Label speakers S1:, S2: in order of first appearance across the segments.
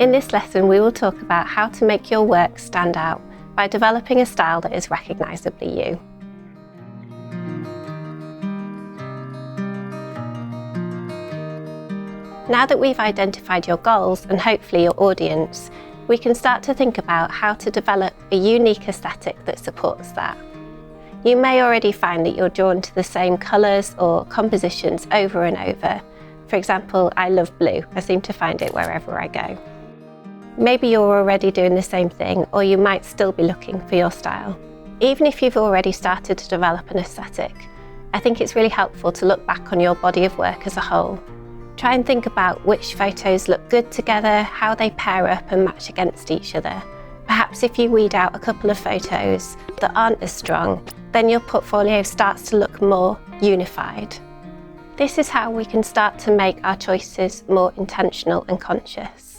S1: In this lesson, we will talk about how to make your work stand out by developing a style that is recognisably you. Now that we've identified your goals and hopefully your audience, we can start to think about how to develop a unique aesthetic that supports that. You may already find that you're drawn to the same colours or compositions over and over. For example, I love blue. I seem to find it wherever I go. Maybe you're already doing the same thing, or you might still be looking for your style. Even if you've already started to develop an aesthetic, I think it's really helpful to look back on your body of work as a whole. Try and think about which photos look good together, how they pair up and match against each other. Perhaps if you weed out a couple of photos that aren't as strong, then your portfolio starts to look more unified. This is how we can start to make our choices more intentional and conscious.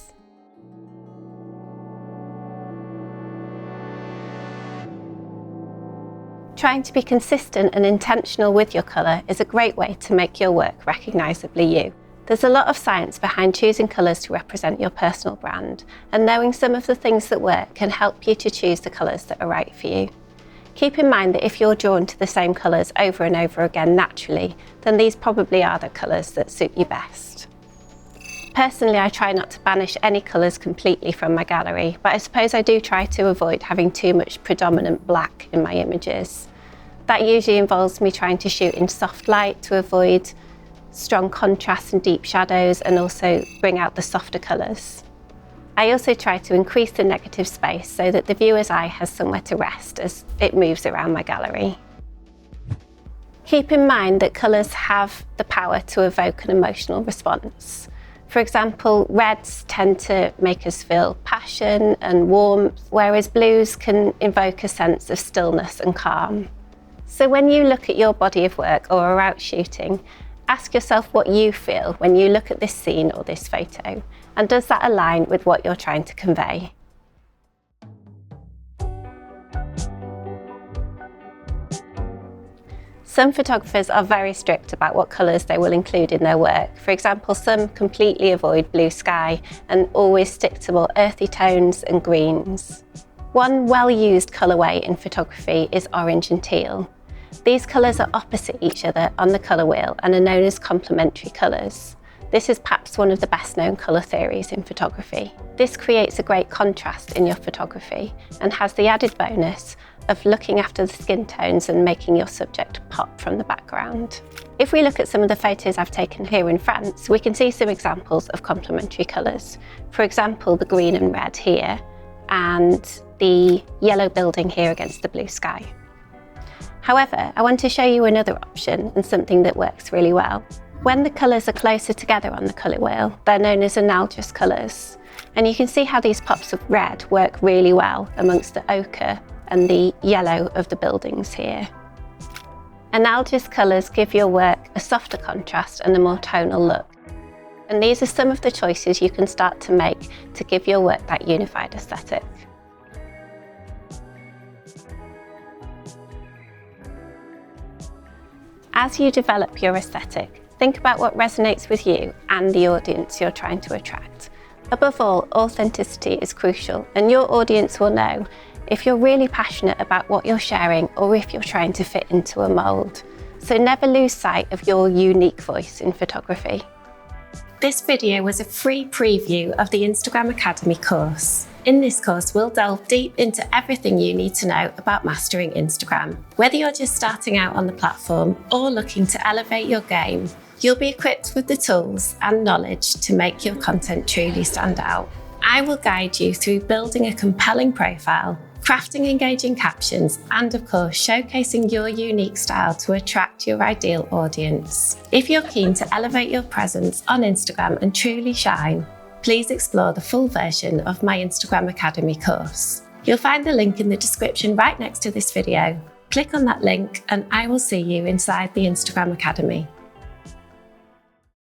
S1: Trying to be consistent and intentional with your colour is a great way to make your work recognisably you. There's a lot of science behind choosing colours to represent your personal brand, and knowing some of the things that work can help you to choose the colours that are right for you. Keep in mind that if you're drawn to the same colours over and over again naturally, then these probably are the colours that suit you best. Personally, I try not to banish any colours completely from my gallery, but I suppose I do try to avoid having too much predominant black in my images. That usually involves me trying to shoot in soft light to avoid strong contrasts and deep shadows, and also bring out the softer colours. I also try to increase the negative space so that the viewer's eye has somewhere to rest as it moves around my gallery. Keep in mind that colours have the power to evoke an emotional response. For example, reds tend to make us feel passion and warmth, whereas blues can evoke a sense of stillness and calm. So when you look at your body of work or are out shooting, ask yourself what you feel when you look at this scene or this photo, and does that align with what you're trying to convey? Some photographers are very strict about what colours they will include in their work. For example, some completely avoid blue sky and always stick to more earthy tones and greens. One well-used colourway in photography is orange and teal. These colours are opposite each other on the colour wheel and are known as complementary colours. This is perhaps one of the best known colour theories in photography. This creates a great contrast in your photography and has the added bonus of looking after the skin tones and making your subject pop from the background. If we look at some of the photos I've taken here in France, we can see some examples of complementary colours. For example, the green and red here, and the yellow building here against the blue sky. However, I want to show you another option and something that works really well. When the colours are closer together on the colour wheel, they're known as analogous colours. And you can see how these pops of red work really well amongst the ochre and the yellow of the buildings here. Analogous colours give your work a softer contrast and a more tonal look. And these are some of the choices you can start to make to give your work that unified aesthetic. As you develop your aesthetic, think about what resonates with you and the audience you're trying to attract. Above all, authenticity is crucial, and your audience will know if you're really passionate about what you're sharing or if you're trying to fit into a mould. So never lose sight of your unique voice in photography. This video was a free preview of the Instagram Academy course. In this course, we'll delve deep into everything you need to know about mastering Instagram. Whether you're just starting out on the platform or looking to elevate your game, you'll be equipped with the tools and knowledge to make your content truly stand out. I will guide you through building a compelling profile, crafting engaging captions, and of course, showcasing your unique style to attract your ideal audience. If you're keen to elevate your presence on Instagram and truly shine, please explore the full version of my Instagram Academy course. You'll find the link in the description right next to this video. Click on that link and I will see you inside the Instagram Academy.